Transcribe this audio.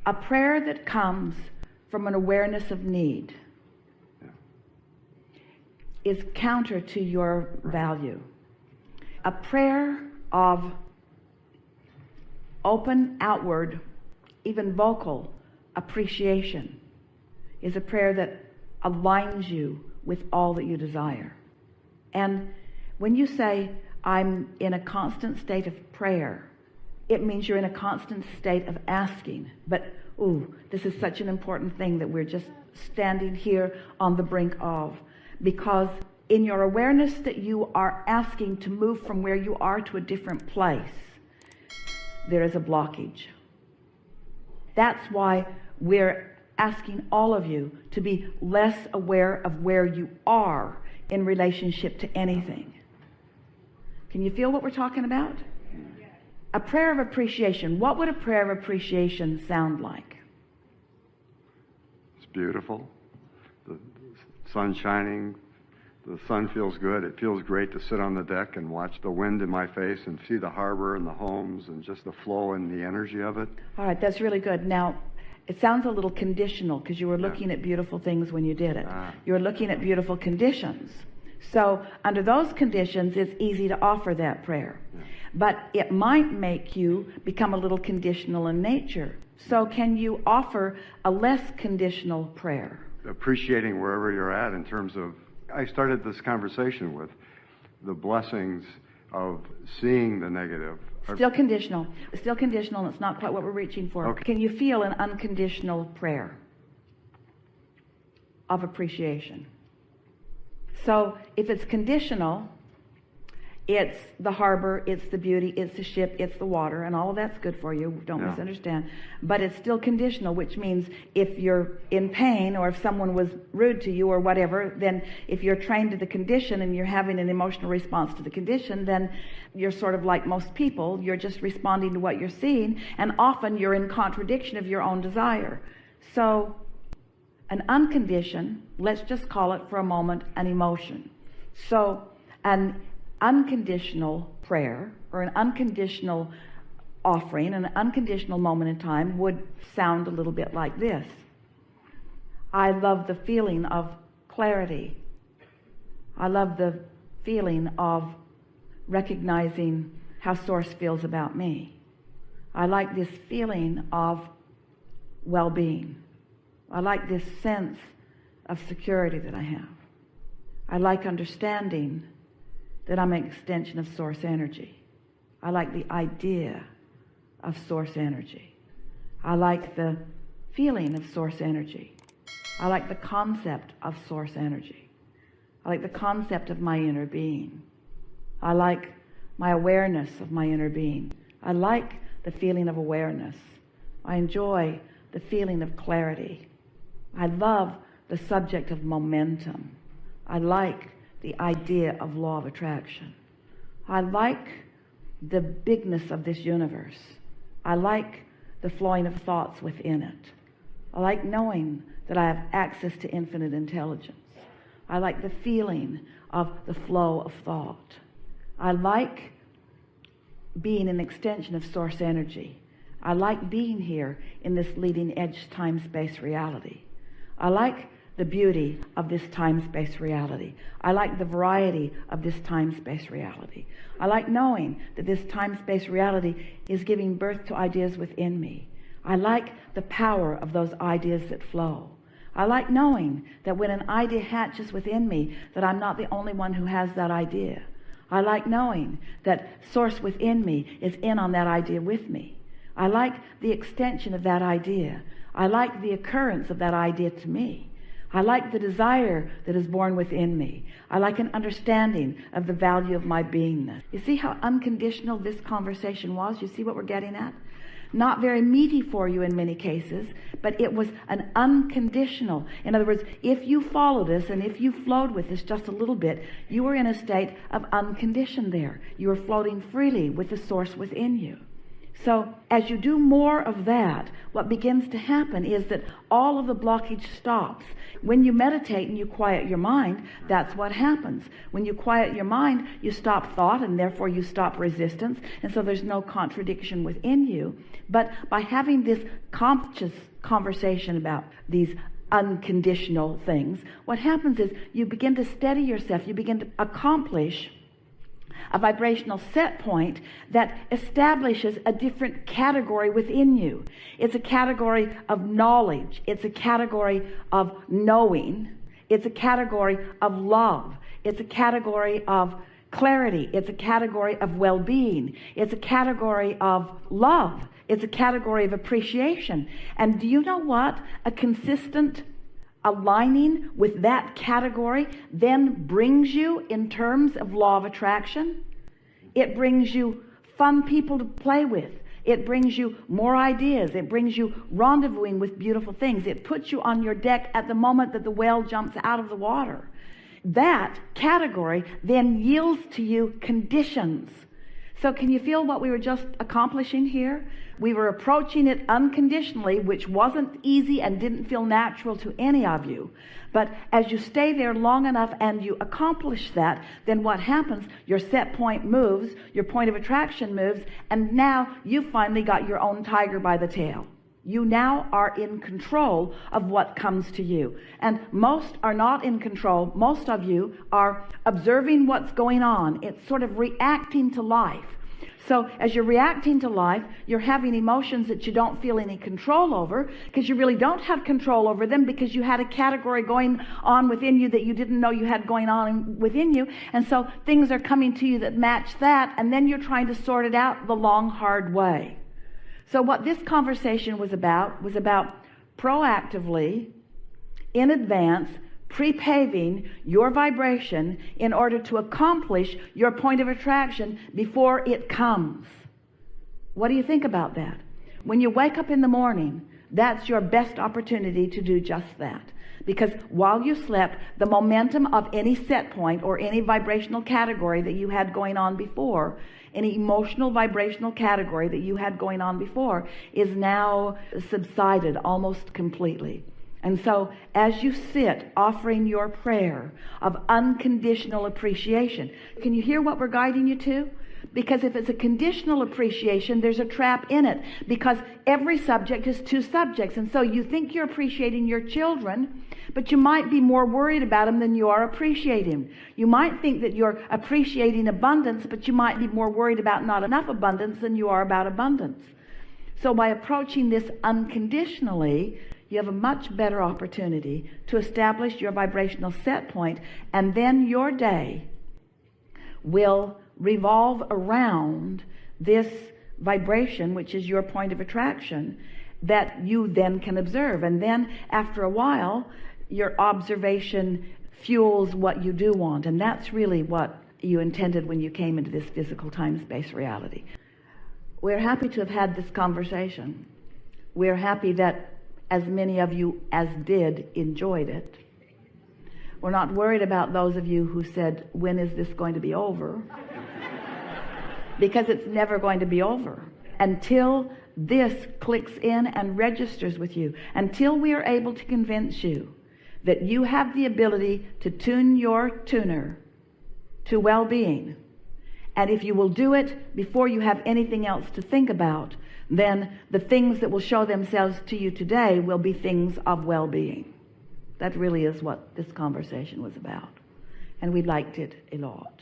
A prayer that comes from an awareness of need is counter to your value. A prayer of open, outward, even vocal appreciation is a prayer that aligns you with all that you desire. And when you say, I'm in a constant state of prayer, it means you're in a constant state of asking. But, this is such an important thing that we're just standing here on the brink of. Because in your awareness that you are asking to move from where you are to a different place, there is a blockage. That's why we're asking all of you to be less aware of where you are in relationship to anything. Can you feel what we're talking about? A prayer of appreciation. What would a prayer of appreciation sound like? It's beautiful. The sun shining. The sun feels good. It feels great to sit on the deck and watch the wind in my face and see the harbor and the homes and just the flow and the energy of it. All right, that's really good. Now, it sounds a little conditional because you were looking at beautiful things when you did it. You were looking at beautiful conditions. So under those conditions, it's easy to offer that prayer. But it might make you become a little conditional in nature. So can you offer a less conditional prayer? Appreciating wherever you're at in terms of, I started this conversation with the blessings of seeing the negative. Still conditional. Still conditional, and it's not quite what we're reaching for. Okay. Can you feel an unconditional prayer of appreciation? So if it's conditional, it's the harbor, it's the beauty, it's the ship, it's the water, and all of that's good for you. Don't misunderstand. But it's still conditional, which means if you're in pain or if someone was rude to you or whatever, then if you're trained to the condition and you're having an emotional response to the condition, then you're sort of like most people. You're just responding to what you're seeing, and often you're in contradiction of your own desire. So an unconditioned, let's just call it for a moment an emotion. So an unconditional prayer or an unconditional offering, an unconditional moment in time would sound a little bit like this. I love the feeling of clarity. I love the feeling of recognizing how Source feels about me. I like this feeling of well-being. I like this sense of security that I have. I like understanding that I'm an extension of Source energy. I like the idea of Source energy. I like the feeling of Source energy. I like the concept of Source energy. I like the concept of my inner being. I like my awareness of my inner being. I like the feeling of awareness. I enjoy the feeling of clarity. I love the subject of momentum. I like the idea of law of attraction. I like the bigness of this universe. I like the flowing of thoughts within it. I like knowing that I have access to infinite intelligence. I like the feeling of the flow of thought. I like being an extension of Source energy. I like being here in this leading edge time-space reality. I like the beauty of this time-space reality. I like the variety of this time-space reality. I like knowing that this time-space reality is giving birth to ideas within me. I like the power of those ideas that flow. I like knowing that when an idea hatches within me, that I'm not the only one who has that idea. I like knowing that Source within me is in on that idea with me. I like the extension of that idea. I like the occurrence of that idea to me. I like the desire that is born within me. I like an understanding of the value of my beingness. You see how unconditional this conversation was? You see what we're getting at? Not very meaty for you in many cases, but it was an unconditional. In other words, if you followed us and if you flowed with us just a little bit, you were in a state of unconditioned there. You were floating freely with the Source within you. So as you do more of that, what begins to happen is that all of the blockage stops. When you meditate and you quiet your mind, that's what happens. When you quiet your mind, you stop thought, and therefore you stop resistance, and so there's no contradiction within you. But by having this conscious conversation about these unconditional things, what happens is you begin to steady yourself. You begin to accomplish a vibrational set point that establishes a different category within you. It's a category of knowledge. It's a category of knowing. It's a category of love. It's a category of clarity. It's a category of well-being. It's a category of love. It's a category of appreciation. And do you know what? A consistent aligning with that category then brings you in terms of law of attraction. It brings you fun people to play with. It brings you more ideas. It brings you rendezvousing with beautiful things. It puts you on your deck at the moment that the whale jumps out of the water. That category then yields to you conditions. So can you feel what we were just accomplishing here? We were approaching it unconditionally, which wasn't easy and didn't feel natural to any of you. But as you stay there long enough and you accomplish that, then what happens? Your set point moves, your point of attraction moves, and now you finally got your own tiger by the tail. You now are in control of what comes to you. And most are not in control. Most of you are observing what's going on. It's sort of reacting to life. So as you're reacting to life, you're having emotions that you don't feel any control over, because you really don't have control over them, because you had a category going on within you that you didn't know you had going on within you. And so things are coming to you that match that, and then you're trying to sort it out the long, hard way. So what this conversation was about proactively, in advance, pre-paving your vibration in order to accomplish your point of attraction before it comes. What do you think about that? When you wake up in the morning, that's your best opportunity to do just that. Because while you slept, the momentum of any set point or any vibrational category that you had going on before, any emotional vibrational category that you had going on before, is now subsided almost completely. And so as you sit offering your prayer of unconditional appreciation, can you hear what we're guiding you to? Because if it's a conditional appreciation, there's a trap in it, because every subject is two subjects. And so you think you're appreciating your children, but you might be more worried about them than you are appreciating. You might think that you're appreciating abundance, but you might be more worried about not enough abundance than you are about abundance. So by approaching this unconditionally, you have a much better opportunity to establish your vibrational set point, and then your day will revolve around this vibration, which is your point of attraction, that you then can observe. And then after a while, your observation fuels what you do want, and that's really what you intended when you came into this physical time-space reality. We're happy to have had this conversation. We're happy that as many of you as did enjoyed it. We're not worried about those of you who said, when is this going to be over? Because it's never going to be over until this clicks in and registers with you, until we are able to convince you that you have the ability to tune your tuner to well-being. And if you will do it before you have anything else to think about, then the things that will show themselves to you today will be things of well-being. That really is what this conversation was about. And we liked it a lot.